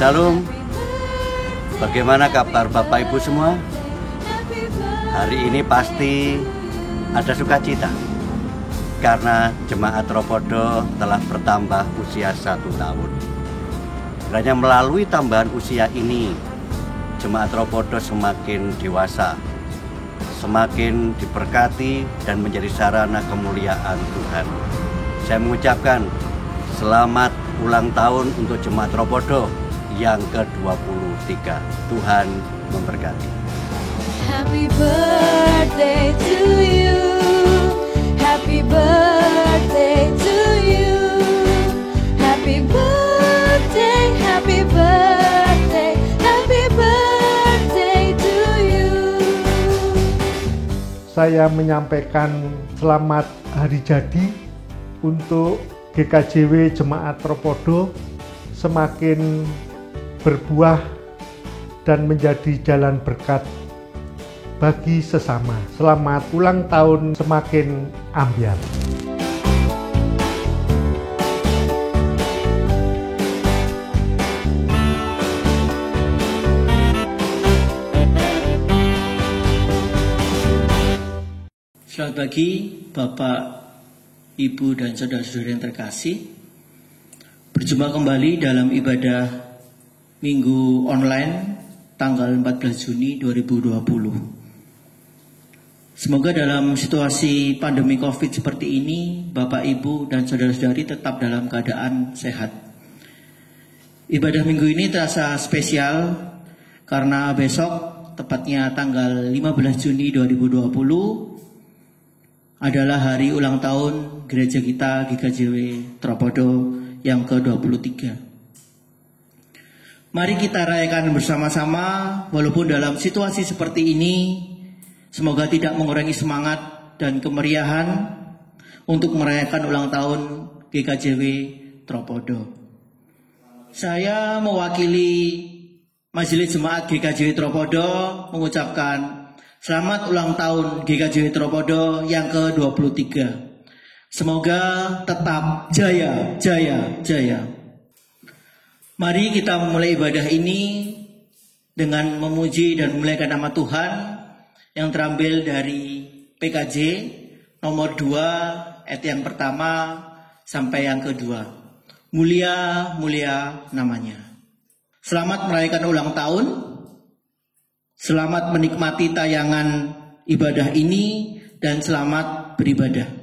Shalom, bagaimana kabar Bapak Ibu semua? Hari ini pasti ada sukacita karena Jemaat Tropodo telah bertambah usia 1 tahun. Hanya melalui tambahan usia ini, Jemaat Tropodo semakin dewasa, semakin diberkati dan menjadi sarana kemuliaan Tuhan. Saya mengucapkan selamat ulang tahun untuk Jemaat Tropodo yang ke-23. Tuhan memberkati. Happy birthday to you. Happy birthday to you. Happy birthday, happy birthday, happy birthday to you. Saya menyampaikan selamat hari jadi untuk GKJW Jemaat Tropodo semakin berbuah dan menjadi jalan berkat bagi sesama. Selamat ulang tahun semakin ambyar. Selamat pagi Bapak, Ibu dan saudara-saudara yang terkasih. Berjumpa kembali dalam ibadah Minggu online tanggal 14 Juni 2020. Semoga dalam situasi pandemi COVID seperti ini, Bapak, Ibu, dan saudara-saudari tetap dalam keadaan sehat. Ibadah minggu ini terasa spesial karena besok, tepatnya tanggal 15 Juni 2020, adalah hari ulang tahun gereja kita GKJW Tropodo yang ke-23. Mari kita rayakan bersama-sama walaupun dalam situasi seperti ini. Semoga tidak mengurangi semangat dan kemeriahan untuk merayakan ulang tahun GKJW Tropodo. Saya mewakili Majelis Jemaat GKJW Tropodo mengucapkan selamat ulang tahun GKJW Tropodo yang ke-23. Semoga tetap jaya, jaya, jaya. Mari kita memulai ibadah ini dengan memuji dan memuliakan nama Tuhan yang terambil dari PKJ nomor 2 ayat yang pertama sampai yang kedua. Mulia, mulia namanya. Selamat merayakan ulang tahun. Selamat menikmati tayangan ibadah ini dan selamat beribadah.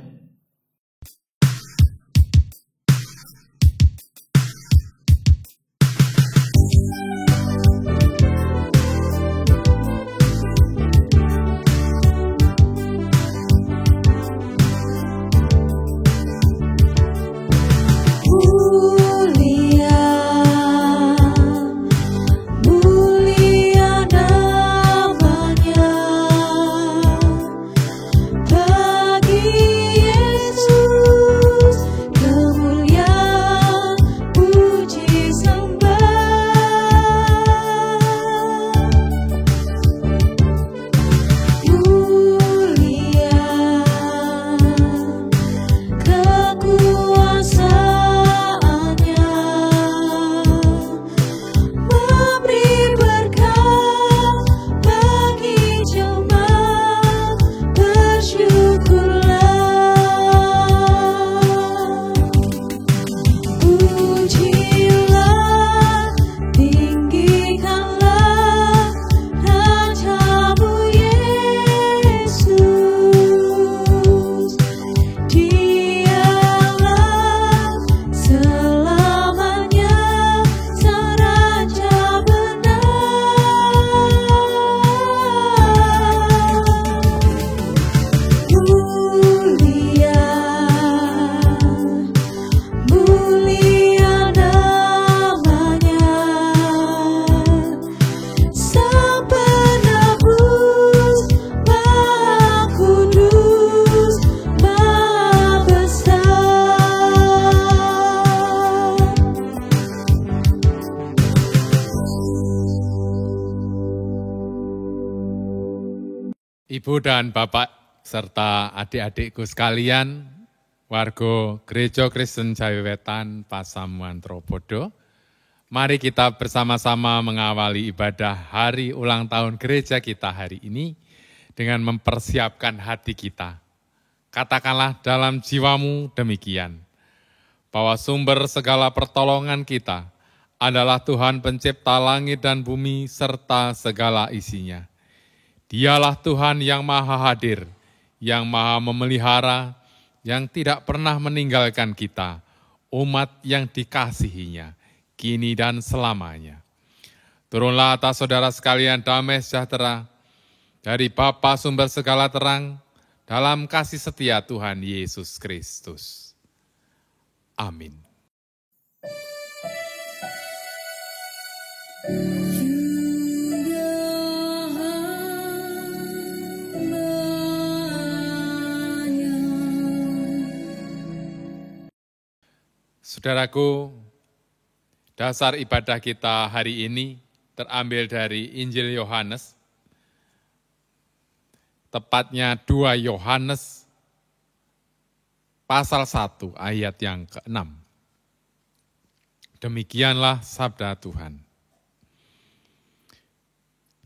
Ibu dan Bapak serta adik-adikku sekalian, warga Gereja Kristen Jawi Wetan Pasamuan Tropodo, Mari kita bersama-sama mengawali ibadah hari ulang tahun gereja kita hari ini dengan mempersiapkan hati kita. Katakanlah dalam jiwamu demikian, bahwa sumber segala pertolongan kita adalah Tuhan pencipta langit dan bumi serta segala isinya. Dialah Tuhan yang maha hadir, yang maha memelihara, yang tidak pernah meninggalkan kita, umat yang dikasihinya, kini dan selamanya. Turunlah atas saudara sekalian damai sejahtera dari Bapa sumber segala terang dalam kasih setia Tuhan Yesus Kristus. Amin. Saudaraku, dasar ibadah kita hari ini terambil dari Injil Yohanes, tepatnya 2 Yohanes pasal 1 ayat yang ke-6. Demikianlah sabda Tuhan.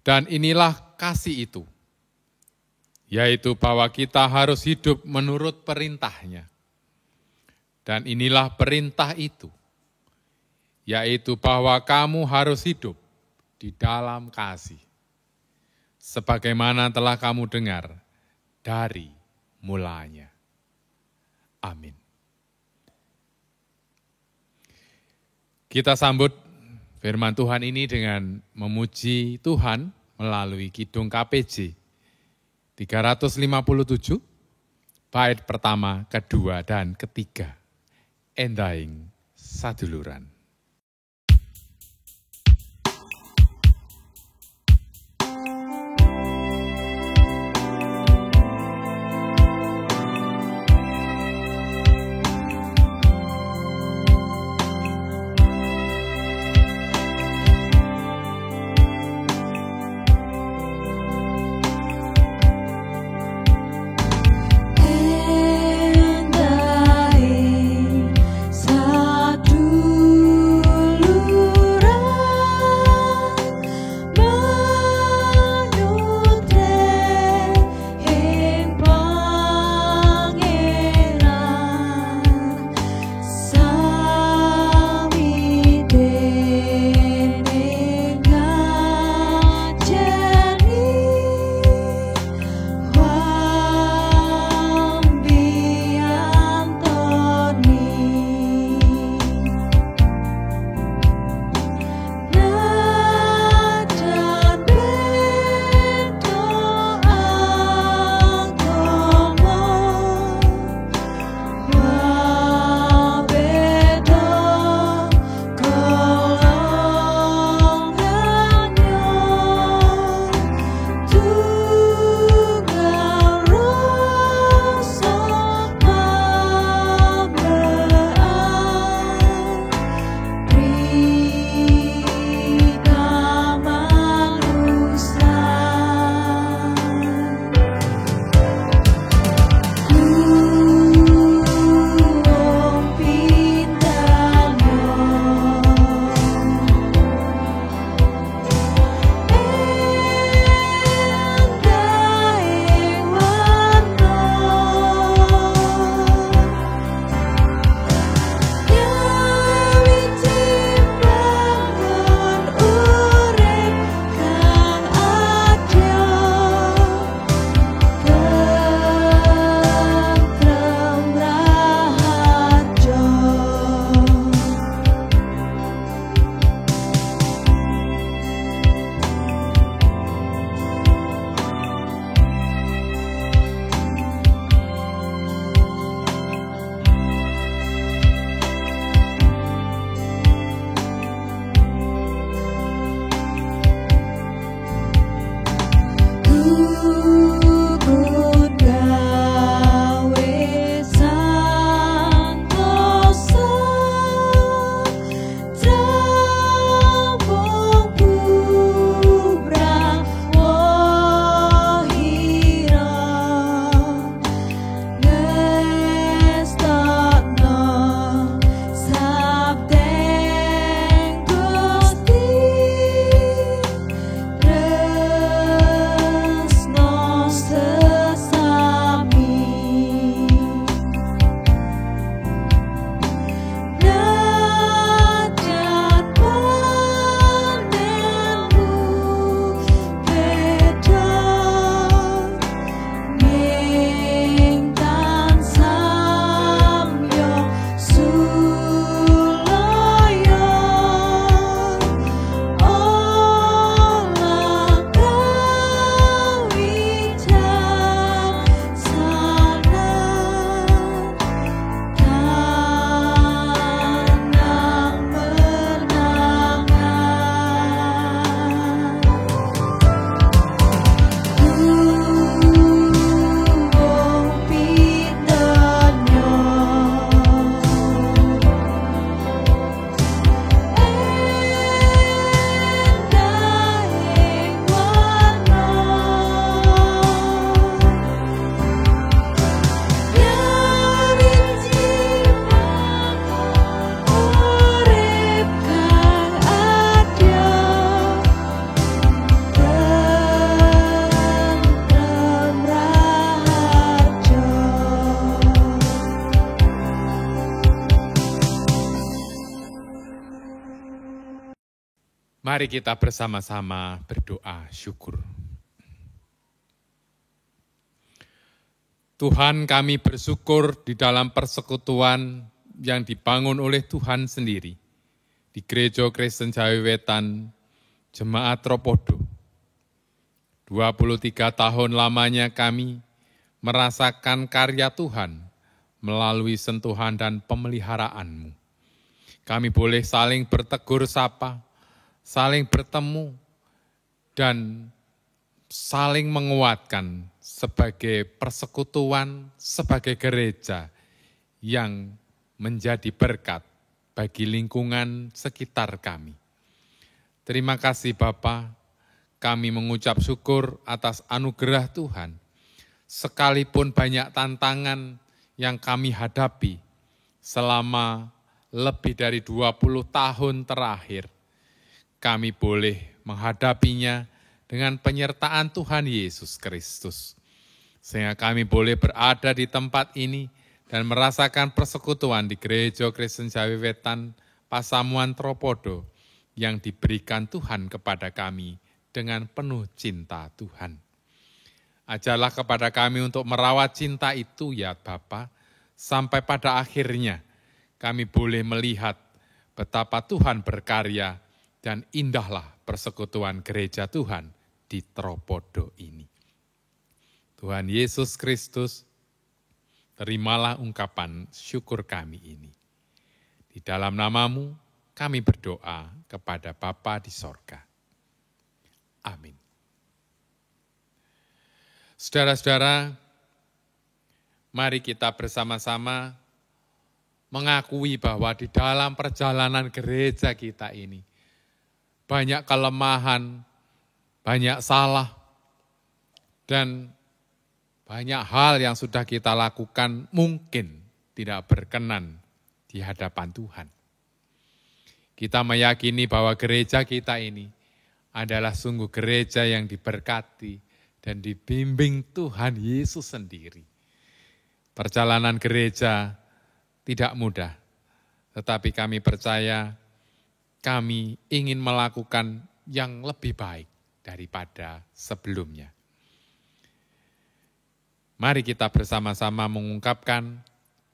Dan inilah kasih itu, yaitu bahwa kita harus hidup menurut perintahnya. Dan inilah perintah itu, yaitu bahwa kamu harus hidup di dalam kasih, sebagaimana telah kamu dengar dari mulanya. Amin. Kita sambut firman Tuhan ini dengan memuji Tuhan melalui Kidung KPJ 357, bait pertama, kedua, dan ketiga. Endaing saduluran. Endaing saduluran. Mari kita bersama-sama berdoa syukur. Tuhan, kami bersyukur di dalam persekutuan yang dibangun oleh Tuhan sendiri di Gereja Kristen Jawi Wetan, Jemaat Tropodo. 23 tahun lamanya kami merasakan karya Tuhan melalui sentuhan dan pemeliharaan-Mu. Kami boleh saling bertegur sapa, saling bertemu, dan saling menguatkan sebagai persekutuan, sebagai gereja yang menjadi berkat bagi lingkungan sekitar kami. Terima kasih Bapa, kami mengucap syukur atas anugerah Tuhan. Sekalipun banyak tantangan yang kami hadapi selama lebih dari 20 tahun terakhir, kami boleh menghadapinya dengan penyertaan Tuhan Yesus Kristus. Sehingga kami boleh berada di tempat ini dan merasakan persekutuan di Gereja Kristen Jawi Wetan, Pasamuan Tropodo yang diberikan Tuhan kepada kami dengan penuh cinta Tuhan. Ajarlah kepada kami untuk merawat cinta itu ya Bapa, sampai pada akhirnya kami boleh melihat betapa Tuhan berkarya dan indahlah persekutuan gereja Tuhan di Tropodo ini. Tuhan Yesus Kristus, terimalah ungkapan syukur kami ini. Di dalam nama-Mu kami berdoa kepada Bapa di sorga. Amin. Saudara-saudara, mari kita bersama-sama mengakui bahwa di dalam perjalanan gereja kita ini banyak kelemahan, banyak salah, dan banyak hal yang sudah kita lakukan mungkin tidak berkenan di hadapan Tuhan. Kita meyakini bahwa gereja kita ini adalah sungguh gereja yang diberkati dan dibimbing Tuhan Yesus sendiri. Perjalanan gereja tidak mudah, tetapi kami percaya kami ingin melakukan yang lebih baik daripada sebelumnya. Mari kita bersama-sama mengungkapkan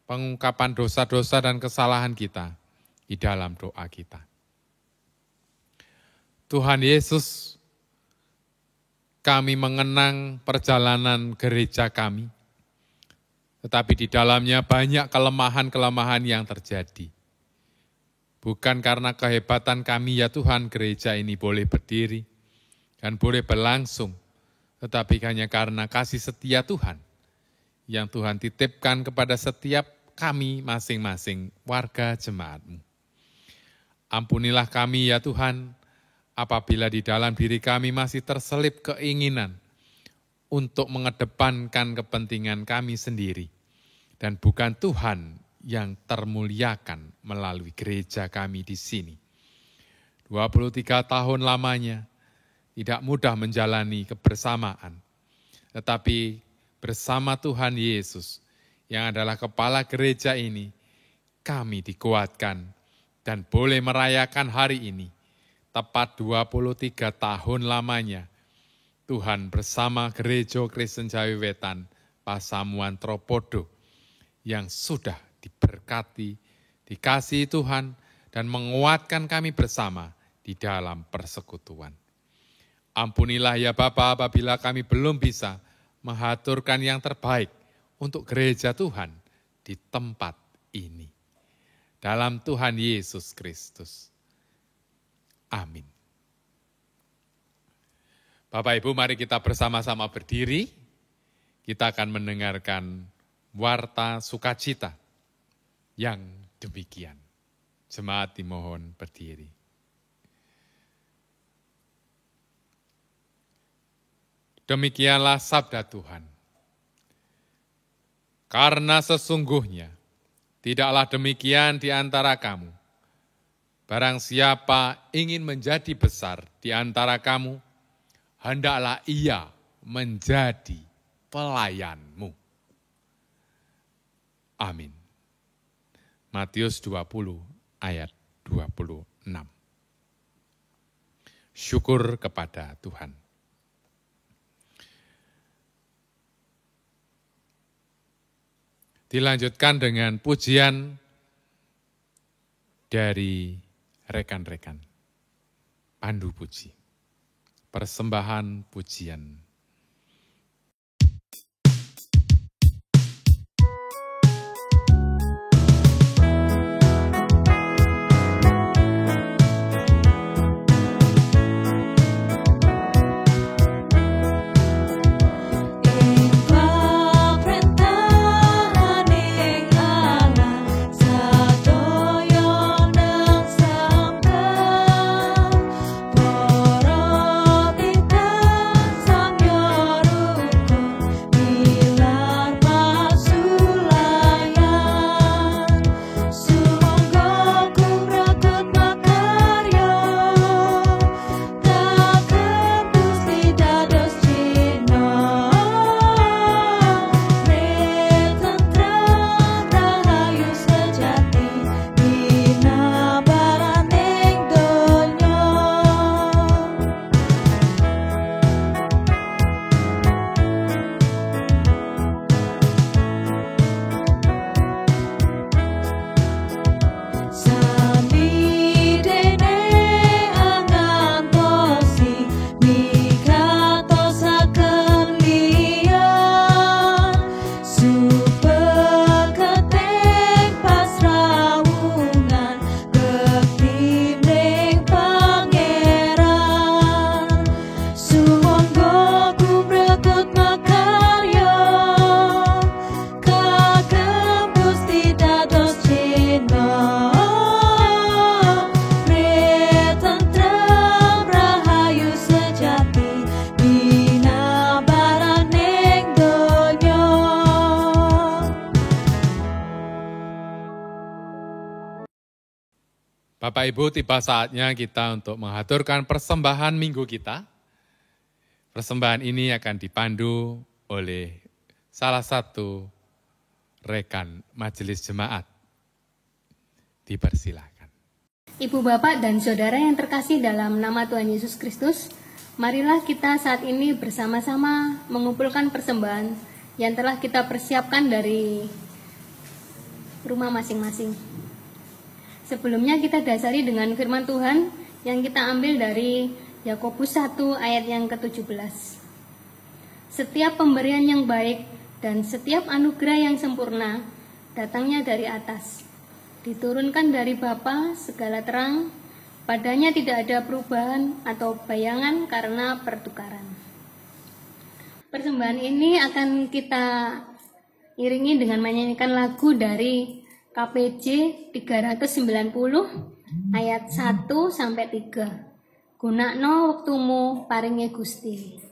pengungkapan dosa-dosa dan kesalahan kita di dalam doa kita. Tuhan Yesus, kami mengenang perjalanan gereja kami, tetapi di dalamnya banyak kelemahan-kelemahan yang terjadi. Bukan karena kehebatan kami ya Tuhan, gereja ini boleh berdiri dan boleh berlangsung, tetapi hanya karena kasih setia Tuhan yang Tuhan titipkan kepada setiap kami masing-masing warga jemaat-Mu. Ampunilah kami ya Tuhan, apabila di dalam diri kami masih terselip keinginan untuk mengedepankan kepentingan kami sendiri, dan bukan Tuhan yang termuliakan melalui gereja kami di sini. 23 tahun lamanya tidak mudah menjalani kebersamaan, tetapi bersama Tuhan Yesus yang adalah kepala gereja ini, kami dikuatkan dan boleh merayakan hari ini, tepat 23 tahun lamanya, Tuhan bersama Gereja Kristen Jawi Wetan, Pasamuan Tropodo, yang sudah diberkati, dikasihi Tuhan, dan menguatkan kami bersama di dalam persekutuan. Ampunilah ya Bapa apabila kami belum bisa mengaturkan yang terbaik untuk gereja Tuhan di tempat ini. Dalam Tuhan Yesus Kristus. Amin. Bapak Ibu, mari kita bersama-sama berdiri. Kita akan mendengarkan warta sukacita yang demikian. Jemaat dimohon berdiri. Demikianlah sabda Tuhan. Karena sesungguhnya tidaklah demikian di antara kamu. Barang siapa ingin menjadi besar di antara kamu, hendaklah ia menjadi pelayanmu. Amin. Matius 20 ayat 26. syukur kepada Tuhan. Dilanjutkan dengan pujian dari rekan-rekan pandu puji. Persembahan pujian. Bapak Ibu, tiba saatnya kita untuk mengaturkan persembahan minggu kita. Persembahan ini akan dipandu oleh salah satu rekan majelis jemaat. Dipersilakan. Ibu, Bapak, dan Saudara yang terkasih dalam nama Tuhan Yesus Kristus, marilah kita saat ini bersama-sama mengumpulkan persembahan yang telah kita persiapkan dari rumah masing-masing. Sebelumnya kita dasari dengan firman Tuhan yang kita ambil dari Yakobus 1 ayat yang ke-17. Setiap pemberian yang baik dan setiap anugerah yang sempurna datangnya dari atas, diturunkan dari Bapa segala terang, padanya tidak ada perubahan atau bayangan karena pertukaran. Persembahan ini akan kita iringi dengan menyanyikan lagu dari KPJ 390 ayat 1 sampai 3. Gunakno wektumu paringe Gusti.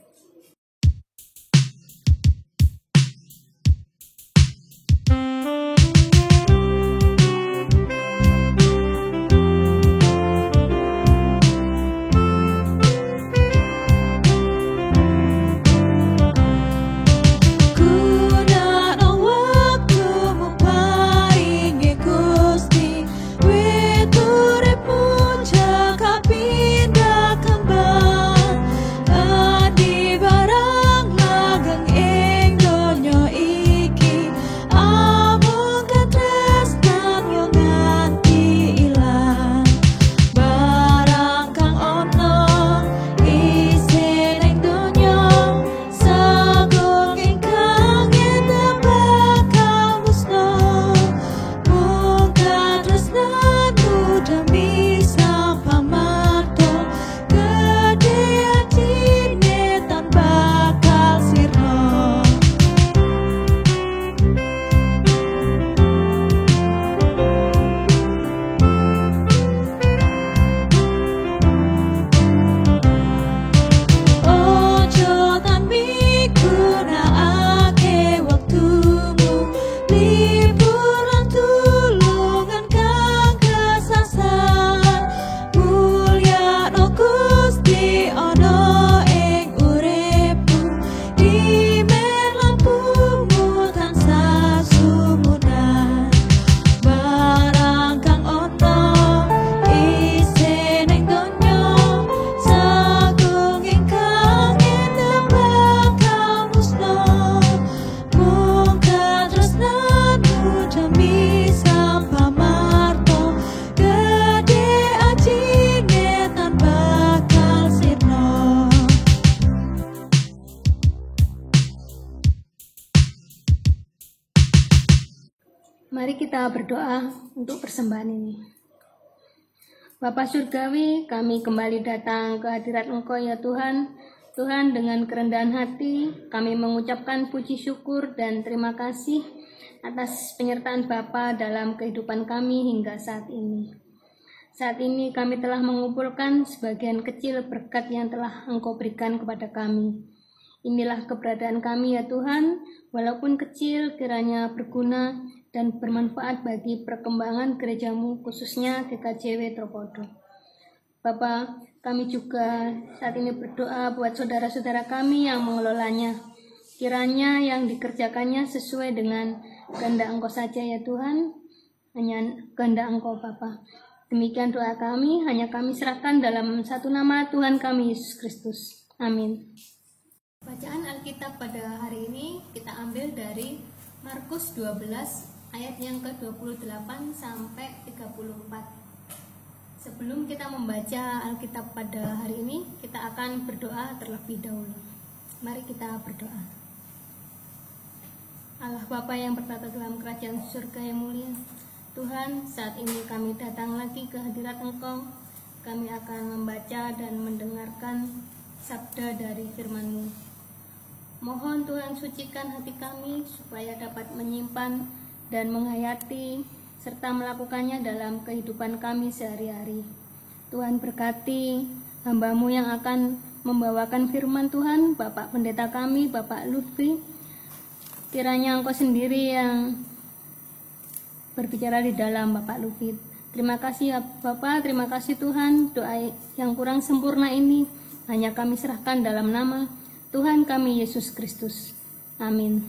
Di kita berdoa untuk persembahan ini. Bapa Surgawi, kami kembali datang ke hadirat Engkau ya Tuhan. Tuhan, dengan kerendahan hati kami mengucapkan puji syukur dan terima kasih atas penyertaan Bapa dalam kehidupan kami hingga saat ini. Saat ini kami telah mengumpulkan sebagian kecil berkat yang telah Engkau berikan kepada kami. Inilah keberadaan kami ya Tuhan, walaupun kecil kiranya berguna dan bermanfaat bagi perkembangan gerejamu, khususnya GKJW Tropodo. Bapa, kami juga saat ini berdoa buat saudara-saudara kami yang mengelolanya. Kiranya yang dikerjakannya sesuai dengan kehendak Engkau saja ya Tuhan, hanya kehendak Engkau Bapa. Demikian doa kami, hanya kami serahkan dalam satu nama Tuhan kami Yesus Kristus. Amin. Bacaan Alkitab pada hari ini kita ambil dari Markus 12 ayat yang ke-28 sampai 34. Sebelum kita membaca Alkitab pada hari ini, kita akan berdoa terlebih dahulu. Mari kita berdoa. Allah Bapa yang bertata dalam kerajaan surga yang mulia, Tuhan, saat ini kami datang lagi ke hadirat Engkau. Kami akan membaca dan mendengarkan sabda dari firman-Mu. Mohon Tuhan sucikan hati kami supaya dapat menyimpan dan menghayati serta melakukannya dalam kehidupan kami sehari-hari. Tuhan berkati hamba-Mu yang akan membawakan firman Tuhan, Bapak Pendeta kami, Bapak Lutfi. Kiranya Engkau sendiri yang berbicara di dalam Bapak Lutfi. Terima kasih ya Bapak, terima kasih Tuhan. Doa yang kurang sempurna ini hanya kami serahkan dalam nama Tuhan kami Yesus Kristus. Amin.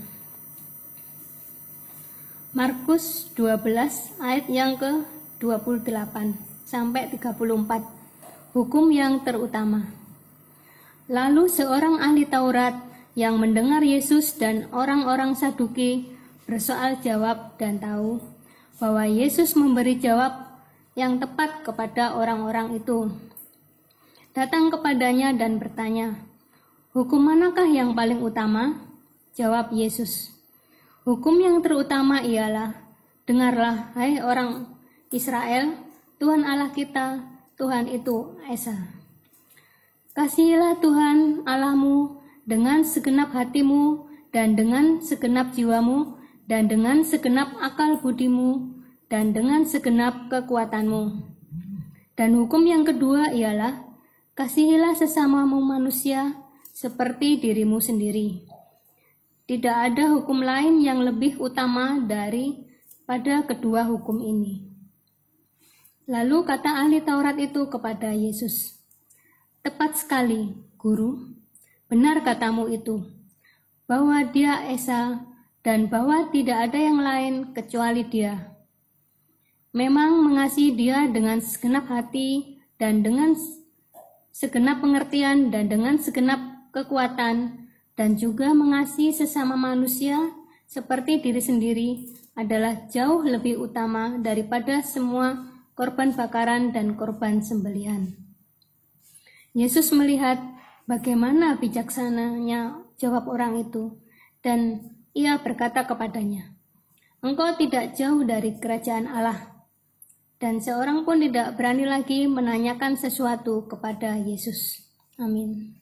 Markus 12 ayat yang ke-28 sampai 34. Hukum yang terutama. Lalu seorang ahli Taurat yang mendengar Yesus dan orang-orang Saduki bersoal jawab dan tahu bahwa Yesus memberi jawab yang tepat kepada orang-orang itu, datang kepadanya dan bertanya, "Hukum manakah yang paling utama?" Jawab Yesus, "Hukum yang terutama ialah, dengarlah, hai orang Israel, Tuhan Allah kita, Tuhan itu Esa. Kasihilah Tuhan Allahmu dengan segenap hatimu, dan dengan segenap jiwamu, dan dengan segenap akal budimu, dan dengan segenap kekuatanmu. Dan hukum yang kedua ialah, kasihilah sesamamu manusia seperti dirimu sendiri. Tidak ada hukum lain yang lebih utama daripada kedua hukum ini." Lalu kata ahli Taurat itu kepada Yesus, "Tepat sekali, Guru, benar katamu itu, bahwa Dia Esa dan bahwa tidak ada yang lain kecuali Dia. Memang mengasihi Dia dengan segenap hati dan dengan segenap pengertian dan dengan segenap kekuatan, dan juga mengasihi sesama manusia seperti diri sendiri adalah jauh lebih utama daripada semua korban bakaran dan korban sembelihan." Yesus melihat bagaimana bijaksananya jawab orang itu, dan Ia berkata kepadanya, "Engkau tidak jauh dari kerajaan Allah." Dan seorang pun tidak berani lagi menanyakan sesuatu kepada Yesus. Amin.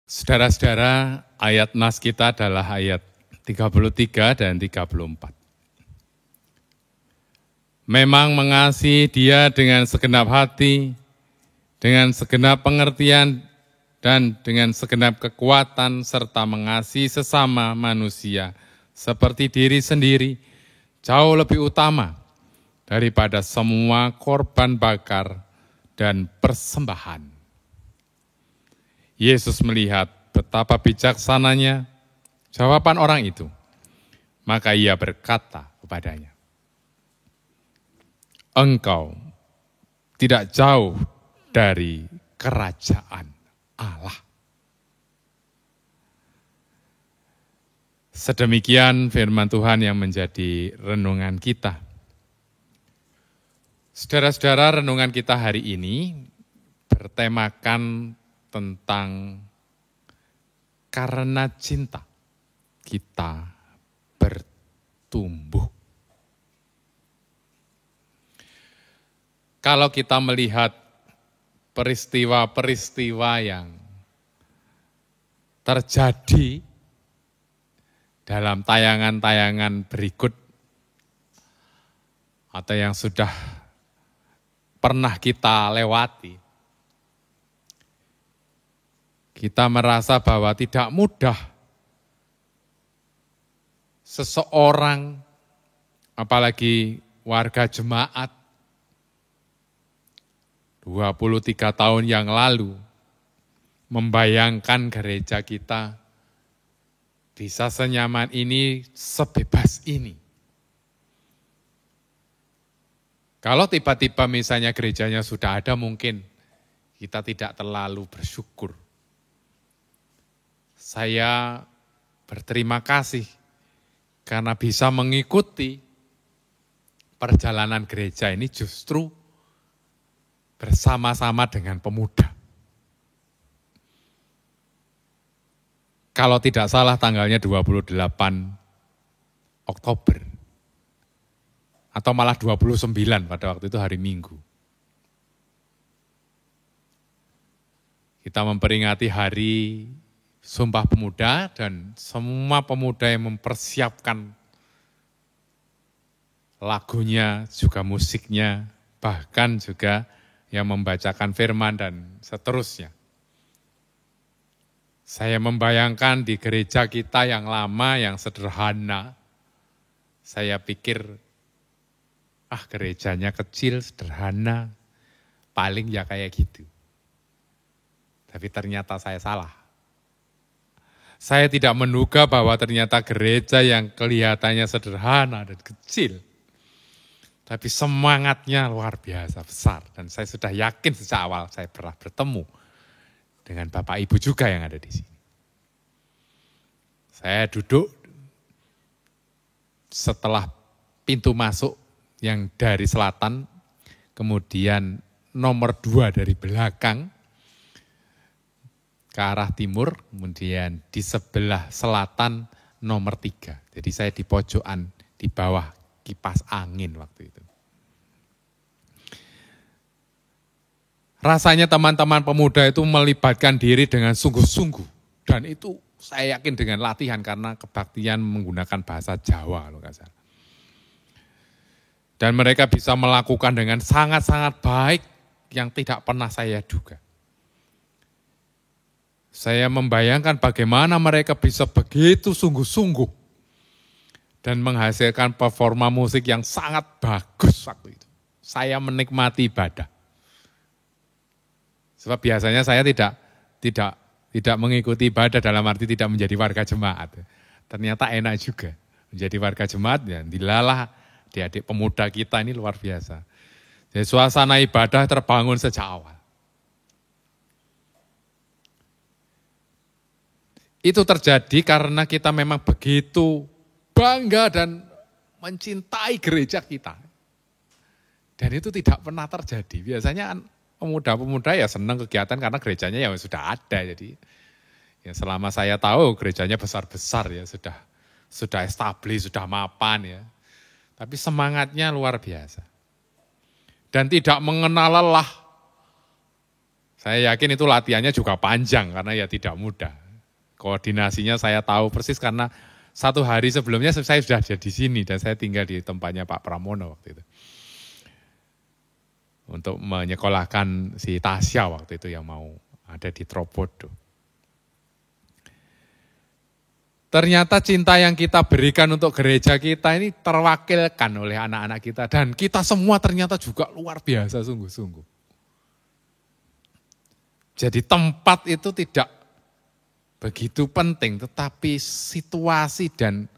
Saudara-saudara, ayat nas kita adalah ayat 33 dan 34. Memang mengasihi Dia dengan segenap hati, dengan segenap pengertian, dan dengan segenap kekuatan, serta mengasihi sesama manusia seperti diri sendiri, jauh lebih utama daripada semua korban bakar dan persembahan. Yesus melihat betapa bijaksananya jawaban orang itu. Maka Ia berkata kepadanya, "Engkau tidak jauh dari kerajaan Allah." Sedemikian firman Tuhan yang menjadi renungan kita. Saudara-saudara, renungan kita hari ini bertemakan tentang karena cinta kita bertumbuh. Kalau kita melihat peristiwa-peristiwa yang terjadi dalam tayangan-tayangan berikut atau yang sudah pernah kita lewati, kita merasa bahwa tidak mudah seseorang, apalagi warga jemaat 23 tahun yang lalu, membayangkan gereja kita bisa senyaman ini, sebebas ini. Kalau tiba-tiba misalnya gerejanya sudah ada, mungkin kita tidak terlalu bersyukur. Saya berterima kasih karena bisa mengikuti perjalanan gereja ini justru bersama-sama dengan pemuda. Kalau tidak salah tanggalnya 28 Oktober. Atau malah 29 pada waktu itu hari Minggu. Kita memperingati hari Sumpah Pemuda dan semua pemuda yang mempersiapkan lagunya, juga musiknya, bahkan juga yang membacakan firman dan seterusnya. Saya membayangkan di gereja kita yang lama, yang sederhana, saya pikir gerejanya kecil, sederhana, paling ya kayak gitu. Tapi ternyata saya salah. Saya tidak menduga bahwa ternyata gereja yang kelihatannya sederhana dan kecil, tapi semangatnya luar biasa besar. Dan saya sudah yakin sejak awal saya pernah bertemu dengan Bapak Ibu juga yang ada di sini. Saya duduk setelah pintu masuk yang dari selatan, kemudian nomor 2 dari belakang ke arah timur, kemudian di sebelah selatan nomor 3. Jadi saya di pojokan, di bawah kipas angin waktu itu. Rasanya teman-teman pemuda itu melibatkan diri dengan sungguh-sungguh. Dan itu saya yakin dengan latihan karena kebaktian menggunakan bahasa Jawa kalau nggak salah. Dan mereka bisa melakukan dengan sangat-sangat baik yang tidak pernah saya duga. Saya membayangkan bagaimana mereka bisa begitu sungguh-sungguh dan menghasilkan performa musik yang sangat bagus waktu itu. Saya menikmati ibadah. Sebab biasanya saya tidak mengikuti ibadah dalam arti tidak menjadi warga jemaat. Ternyata enak juga menjadi warga jemaat, ya dilalah adik-adik pemuda kita ini luar biasa. Jadi suasana ibadah terbangun sejak awal. Itu terjadi karena kita memang begitu bangga dan mencintai gereja kita. Dan itu tidak pernah terjadi. Biasanya pemuda-pemuda ya senang kegiatan karena gerejanya ya sudah ada. Jadi ya selama saya tahu gerejanya besar-besar ya, sudah establis, sudah mapan ya. Tapi semangatnya luar biasa. Dan tidak mengenal lelah. Saya yakin itu latihannya juga panjang karena ya tidak mudah. Koordinasinya saya tahu persis karena 1 hari sebelumnya saya sudah ada di sini dan saya tinggal di tempatnya Pak Pramono waktu itu. Untuk menyekolahkan si Tasya waktu itu yang mau ada di Tropodo. Ternyata cinta yang kita berikan untuk gereja kita ini terwakilkan oleh anak-anak kita. Dan kita semua ternyata juga luar biasa sungguh-sungguh. Jadi tempat itu tidak begitu penting, tetapi situasi dan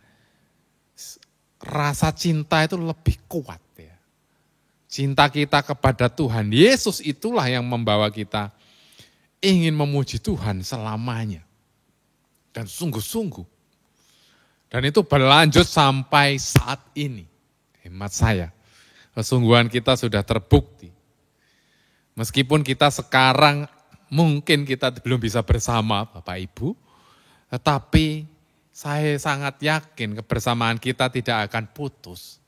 rasa cinta itu lebih kuat. Ya. Cinta kita kepada Tuhan Yesus itulah yang membawa kita ingin memuji Tuhan selamanya. Dan sungguh-sungguh. Dan itu berlanjut sampai saat ini. Hemat saya, kesungguhan kita sudah terbukti. Meskipun kita sekarang mungkin kita belum bisa bersama Bapak Ibu, tetapi saya sangat yakin kebersamaan kita tidak akan putus.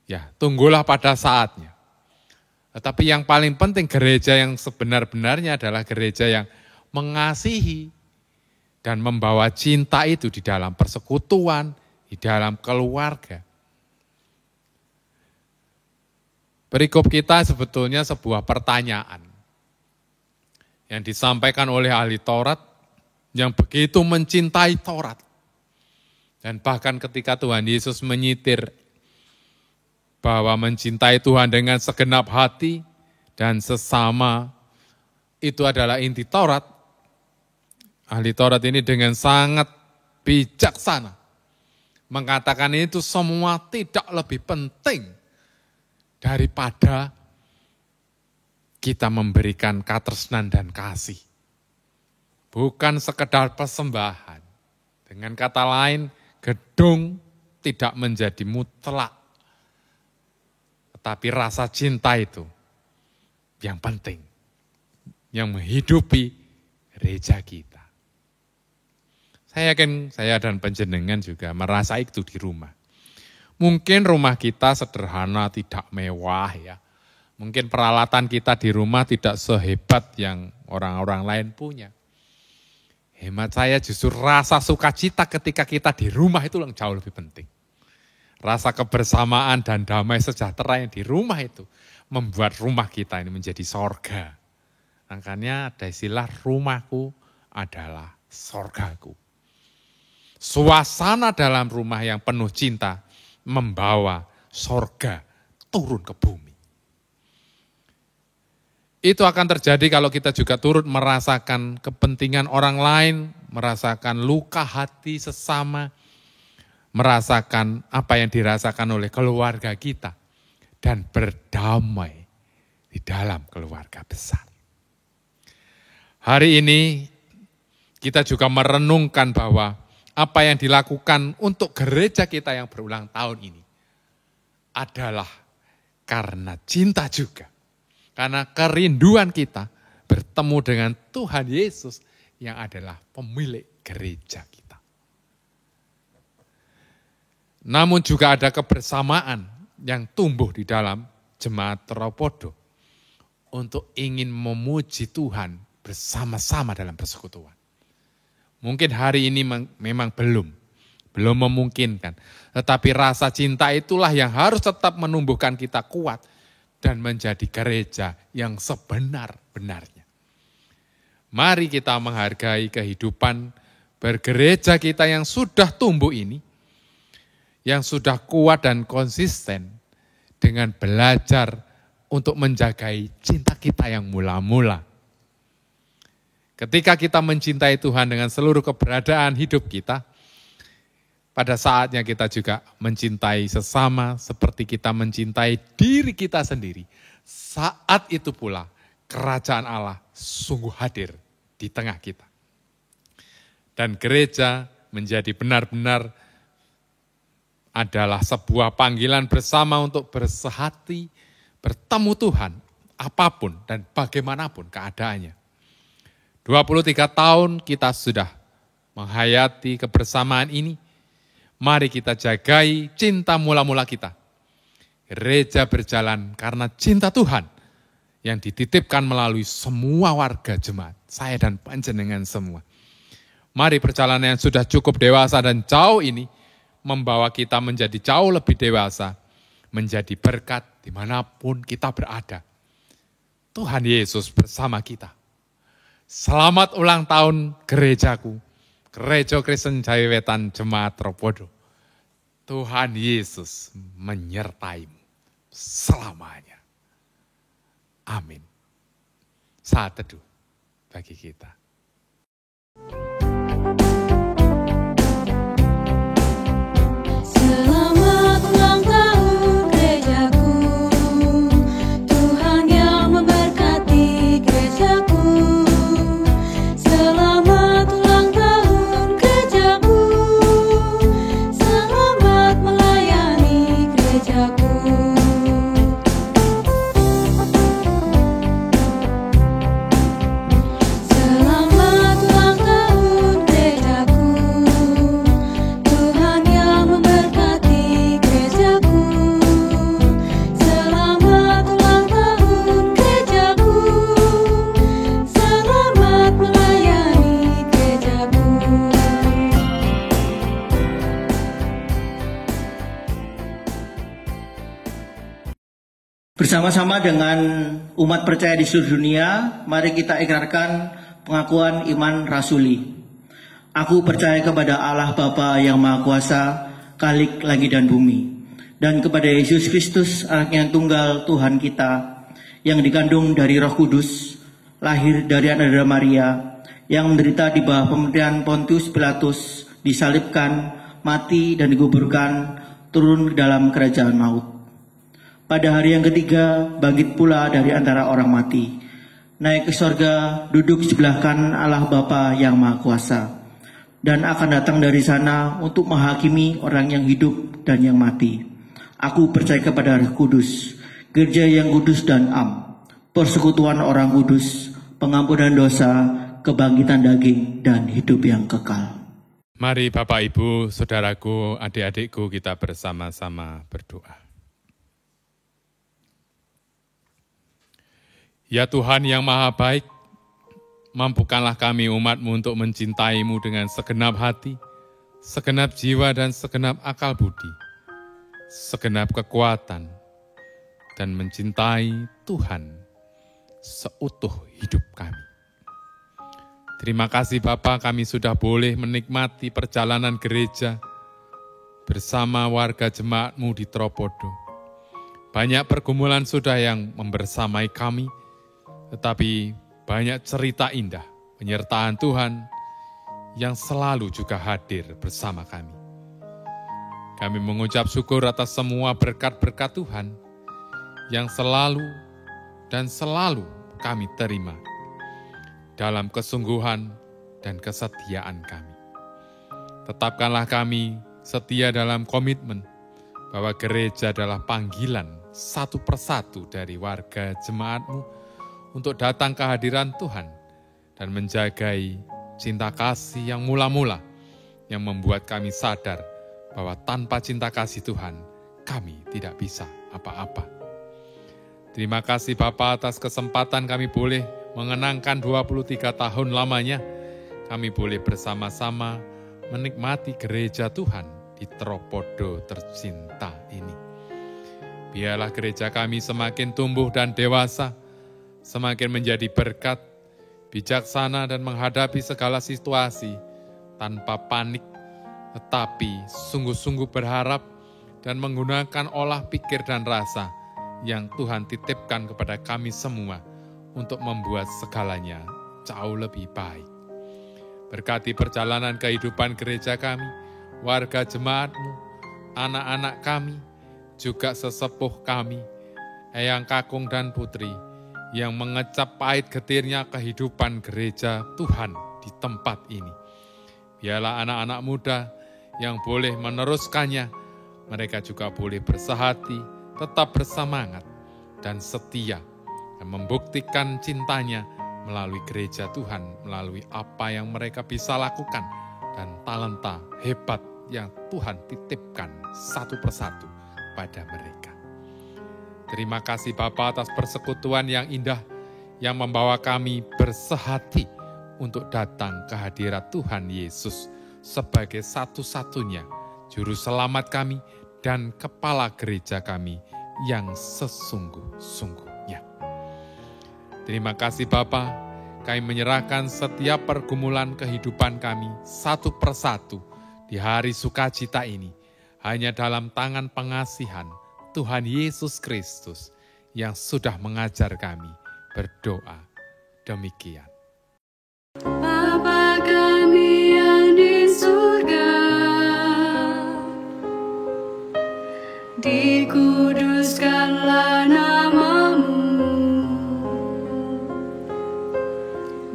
Ya, tunggulah pada saatnya. Tetapi yang paling penting gereja yang sebenar-benarnya adalah gereja yang mengasihi dan membawa cinta itu di dalam persekutuan, di dalam keluarga. Perikop kita sebetulnya sebuah pertanyaan yang disampaikan oleh ahli Taurat yang begitu mencintai Taurat. Dan bahkan ketika Tuhan Yesus menyitir bahwa mencintai Tuhan dengan segenap hati dan sesama itu adalah inti Taurat. Ahli Taurat ini dengan sangat bijaksana mengatakan itu semua tidak lebih penting daripada kita memberikan katresnan dan kasih. Bukan sekedar persembahan. Dengan kata lain, gedung tidak menjadi mutlak. Tetapi rasa cinta itu yang penting. Yang menghidupi gereja kita. Saya yakin saya dan panjenengan juga merasa itu di rumah. Mungkin rumah kita sederhana, tidak mewah ya. Mungkin peralatan kita di rumah tidak sehebat yang orang-orang lain punya. Hemat saya justru rasa sukacita ketika kita di rumah itu yang jauh lebih penting. Rasa kebersamaan dan damai sejahtera yang di rumah itu membuat rumah kita ini menjadi sorga. Makanya ada istilah rumahku adalah sorgaku. Suasana dalam rumah yang penuh cinta membawa sorga turun ke bumi. Itu akan terjadi kalau kita juga turut merasakan kepentingan orang lain, merasakan luka hati sesama, merasakan apa yang dirasakan oleh keluarga kita, dan berdamai di dalam keluarga besar. Hari ini kita juga merenungkan bahwa apa yang dilakukan untuk gereja kita yang berulang tahun ini adalah karena cinta juga. Karena kerinduan kita bertemu dengan Tuhan Yesus yang adalah pemilik gereja kita. Namun juga ada kebersamaan yang tumbuh di dalam jemaat Tropodo untuk ingin memuji Tuhan bersama-sama dalam persekutuan. Mungkin hari ini memang belum memungkinkan. Tetapi rasa cinta itulah yang harus tetap menumbuhkan kita kuat dan menjadi gereja yang sebenar-benarnya. Mari kita menghargai kehidupan bergereja kita yang sudah tumbuh ini, yang sudah kuat dan konsisten dengan belajar untuk menjagai cinta kita yang mula-mula. Ketika kita mencintai Tuhan dengan seluruh keberadaan hidup kita, pada saatnya kita juga mencintai sesama seperti kita mencintai diri kita sendiri. Saat itu pula kerajaan Allah sungguh hadir di tengah kita. Dan gereja menjadi benar-benar adalah sebuah panggilan bersama untuk bersehati, bertemu Tuhan, apapun dan bagaimanapun keadaannya. 23 tahun kita sudah menghayati kebersamaan ini. Mari kita jagai cinta mula-mula kita. Gereja berjalan karena cinta Tuhan yang dititipkan melalui semua warga jemaat. Saya dan panjenengan semua. Mari perjalanan yang sudah cukup dewasa dan jauh ini membawa kita menjadi jauh lebih dewasa. Menjadi berkat dimanapun kita berada. Tuhan Yesus bersama kita. Selamat ulang tahun gerejaku, Gereja Kristen Jawi Wetan Jemaat Tropodo. Tuhan Yesus menyertaimu selamanya. Amin. Saat teduh bagi kita. Selamat ulang tahun gerejaku, Tuhan yang memberkati gerejaku. Selamat ulang tahun gerejaku, selamat melayani gerejaku. Selamat Bersama-sama dengan umat percaya di seluruh dunia, mari kita ikrarkan pengakuan iman rasuli. Aku percaya kepada Allah Bapa yang Maha Kuasa, Khalik langit dan bumi, dan kepada Yesus Kristus, Anak yang tunggal Tuhan kita, yang dikandung dari Roh Kudus, lahir dari Anak Maria, yang menderita di bawah pemerintahan Pontius Pilatus, disalibkan, mati dan dikuburkan, turun ke dalam kerajaan maut. Pada hari yang ketiga, bangkit pula dari antara orang mati, naik ke sorga, duduk sebelah kanan Allah Bapa yang Maha Kuasa, dan akan datang dari sana untuk menghakimi orang yang hidup dan yang mati. Aku percaya kepada Roh Kudus, gereja yang kudus dan am, persekutuan orang kudus, pengampunan dosa, kebangkitan daging, dan hidup yang kekal. Mari Bapak, Ibu, Saudaraku, adik-adikku, kita bersama-sama berdoa. Ya Tuhan yang Maha Baik, mampukanlah kami umat-Mu untuk mencintai-Mu dengan segenap hati, segenap jiwa dan segenap akal budi, segenap kekuatan, dan mencintai Tuhan seutuh hidup kami. Terima kasih Bapa, kami sudah boleh menikmati perjalanan gereja bersama warga jemaat-Mu di Tropodo. Banyak pergumulan sudah yang membersamai kami, tetapi banyak cerita indah penyertaan Tuhan yang selalu juga hadir bersama kami. Kami mengucap syukur atas semua berkat-berkat Tuhan yang selalu dan selalu kami terima dalam kesungguhan dan kesetiaan kami. Tetapkanlah kami setia dalam komitmen bahwa gereja adalah panggilan satu persatu dari warga jemaat-Mu untuk datang ke hadiran Tuhan dan menjagai cinta kasih yang mula-mula yang membuat kami sadar bahwa tanpa cinta kasih Tuhan, kami tidak bisa apa-apa. Terima kasih Bapa atas kesempatan kami boleh mengenangkan 23 tahun lamanya, kami boleh bersama-sama menikmati gereja Tuhan di Tropodo tercinta ini. Biarlah gereja kami semakin tumbuh dan dewasa, semakin menjadi berkat, bijaksana dan menghadapi segala situasi tanpa panik, tetapi sungguh-sungguh berharap dan menggunakan olah pikir dan rasa yang Tuhan titipkan kepada kami semua untuk membuat segalanya jauh lebih baik. Berkati perjalanan kehidupan gereja kami, warga jemaat-Mu, anak-anak kami, juga sesepuh kami, eyang kakung dan putri, yang mengecap pahit getirnya kehidupan gereja Tuhan di tempat ini. Biarlah anak-anak muda yang boleh meneruskannya, mereka juga boleh bersehati, tetap bersemangat, dan setia, dan membuktikan cintanya melalui gereja Tuhan, melalui apa yang mereka bisa lakukan, dan talenta hebat yang Tuhan titipkan satu persatu pada mereka. Terima kasih Bapa atas persekutuan yang indah yang membawa kami bersehati untuk datang ke hadirat Tuhan Yesus sebagai satu-satunya juru selamat kami dan kepala gereja kami yang sesungguh-sungguhnya. Terima kasih Bapa, kami menyerahkan setiap pergumulan kehidupan kami satu persatu di hari sukacita ini hanya dalam tangan pengasihan Tuhan Yesus Kristus yang sudah mengajar kami berdoa demikian. Bapa kami yang di surga, dikuduskanlah nama-Mu,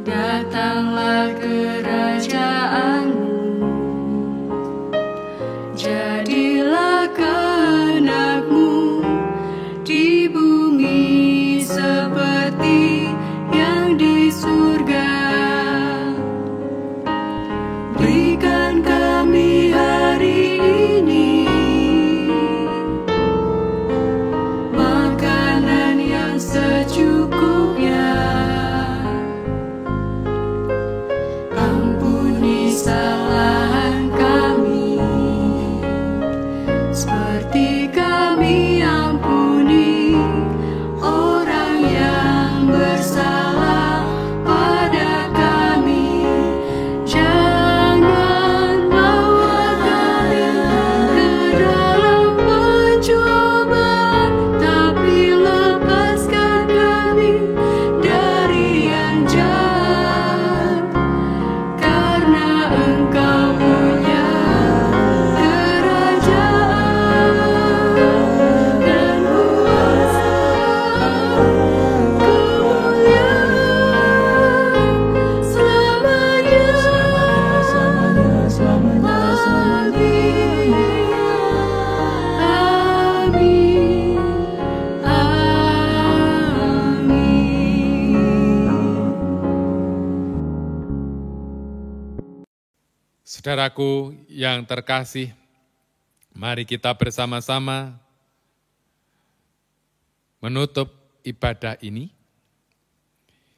datanglah kerajaan-Mu, jadilah kehendak-Mu di bumi seperti yang di surga. Berikan kami hari ini makanan yang secukupnya. Saudaraku yang terkasih, mari kita bersama-sama menutup ibadah ini.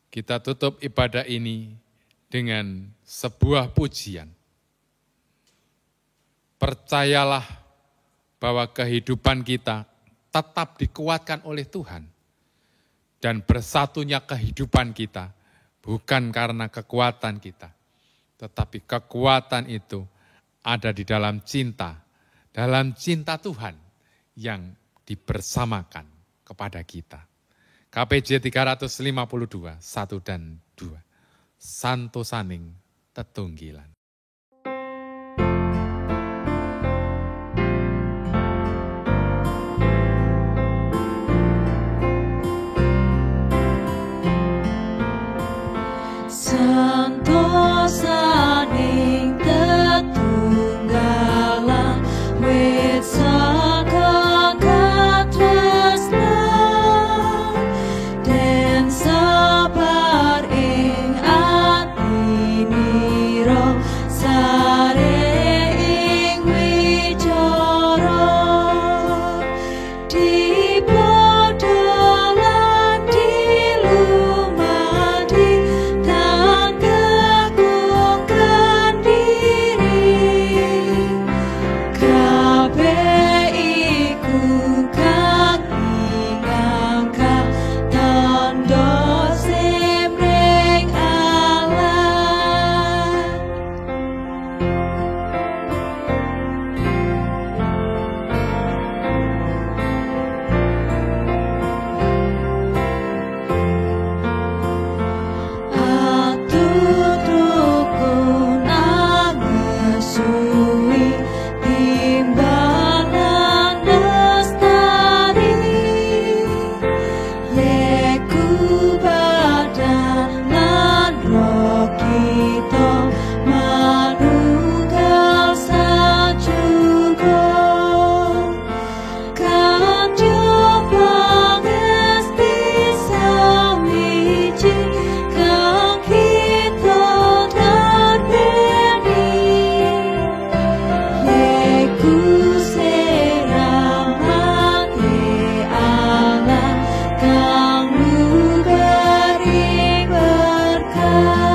Kita tutup ibadah ini dengan sebuah pujian. Percayalah bahwa kehidupan kita tetap dikuatkan oleh Tuhan. Dan bersatunya kehidupan kita bukan karena kekuatan kita. Tetapi kekuatan itu ada di dalam cinta Tuhan yang dibersamakan kepada kita. KPJ 352, 1 dan 2. Santo Saning Tetunggilan. Santo Saning Tetunggalan, wit saka katresna den sabar ing atiniro sare ing wicara dipodolan dilumadi tanggegukan diri kabeh iku kang ingangka tandha semring Allah. Atut rukun angesuwi timbalan lestari yeku badan lan roh kita manunggal sajuga kanjo pangesti samiji kang kita darbeni yeku seramate Allah kang nubari berkah.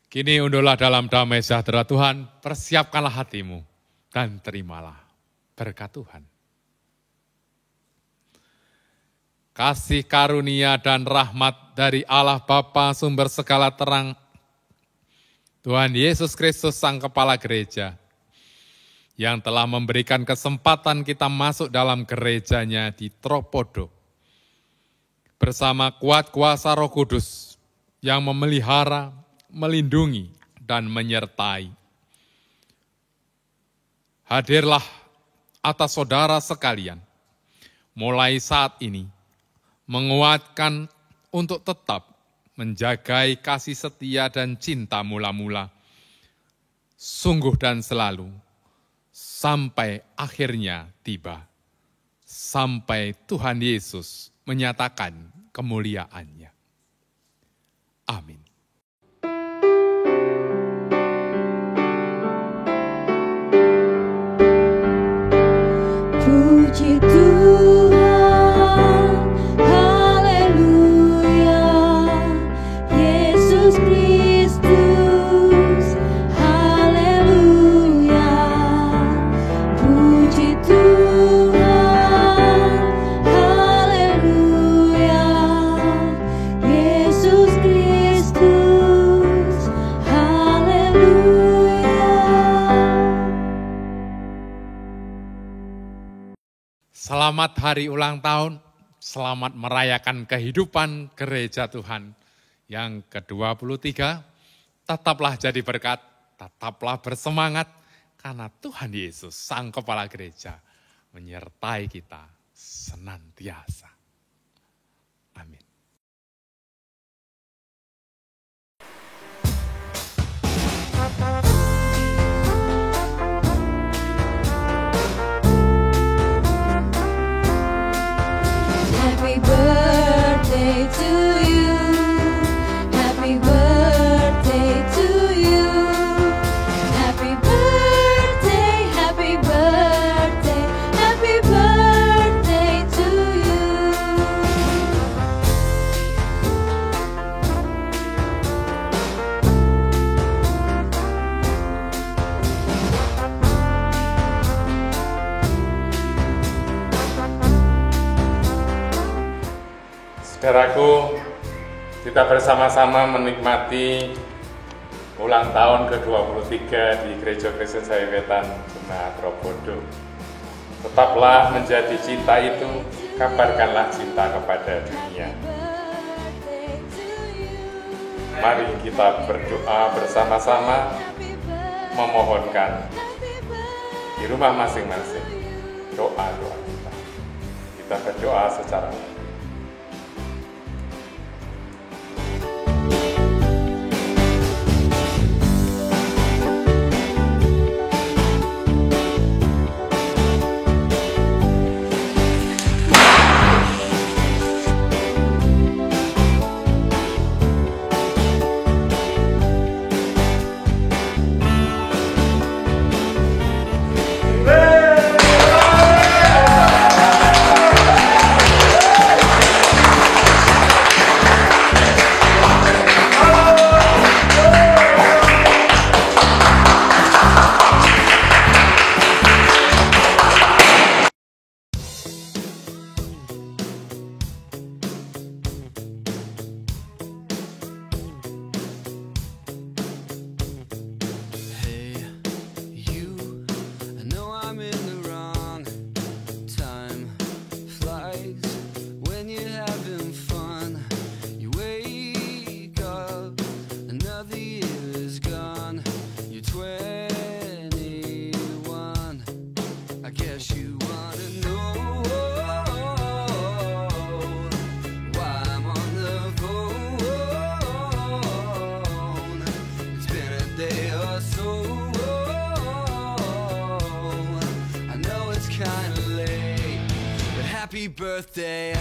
Kini unduhlah dalam damai sejahtera Tuhan, persiapkanlah hatimu dan terimalah berkat Tuhan. Kasih karunia dan rahmat dari Allah Bapa sumber segala terang, Tuhan Yesus Kristus Sang Kepala Gereja, yang telah memberikan kesempatan kita masuk dalam gerejanya di Tropodo, bersama kuat kuasa Roh Kudus yang memelihara, melindungi, dan menyertai. Hadirlah atas saudara sekalian, mulai saat ini, menguatkan untuk tetap menjagai kasih setia dan cinta mula-mula, sungguh dan selalu, sampai akhirnya tiba, sampai Tuhan Yesus menyatakan kemuliaannya. Amin. Puji Tuhan, haleluya, Yesus Kristus, haleluya. Puji Tuhan, haleluya, Yesus Kristus, haleluya. Selamat hari ulang tahun, selamat merayakan kehidupan gereja Tuhan yang ke-23. Tetaplah jadi berkat, tetaplah bersemangat, karena Tuhan Yesus, Sang Kepala Gereja, menyertai kita senantiasa. Amin. Happy birthday to you. Saudaraku, kita bersama-sama menikmati ulang tahun ke-23 di Gereja Kristen Sawetan Jemaat Tropodo. Tetaplah menjadi cinta itu, kabarkanlah cinta kepada dunia. Mari kita berdoa bersama-sama, memohonkan di rumah masing-masing doa-doa kita. Kita berdoa secara happy birthday.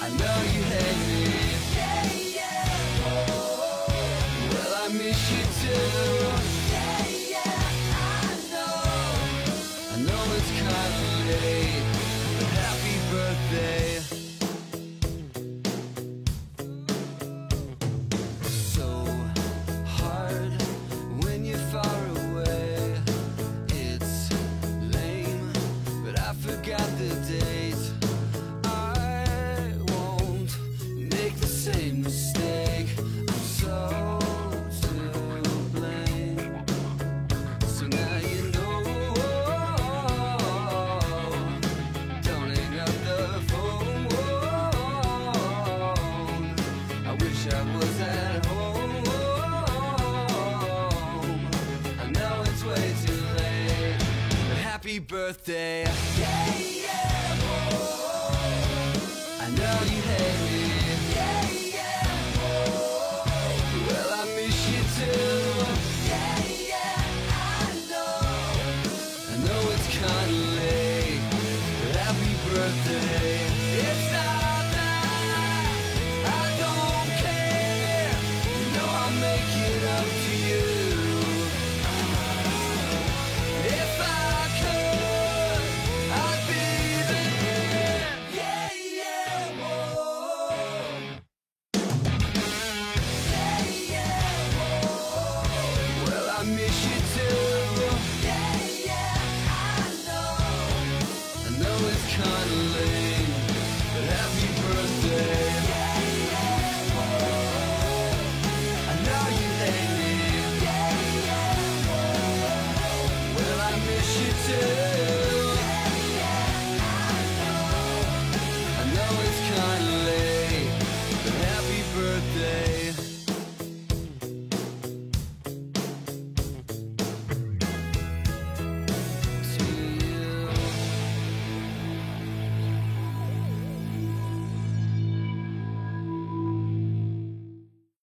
I know you hate me. Well, I miss you too. I know it's kind of late, but happy birthday. So hard when you're far away. It's lame, but I forgot the days. I won't make the same mistake. I'm so to blame. So now you know. Don't hang up the phone. I wish I was at home. I know it's way too late, but happy birthday. I know you hate me. Well, I miss you too. I know it's kinda late, but happy birthday.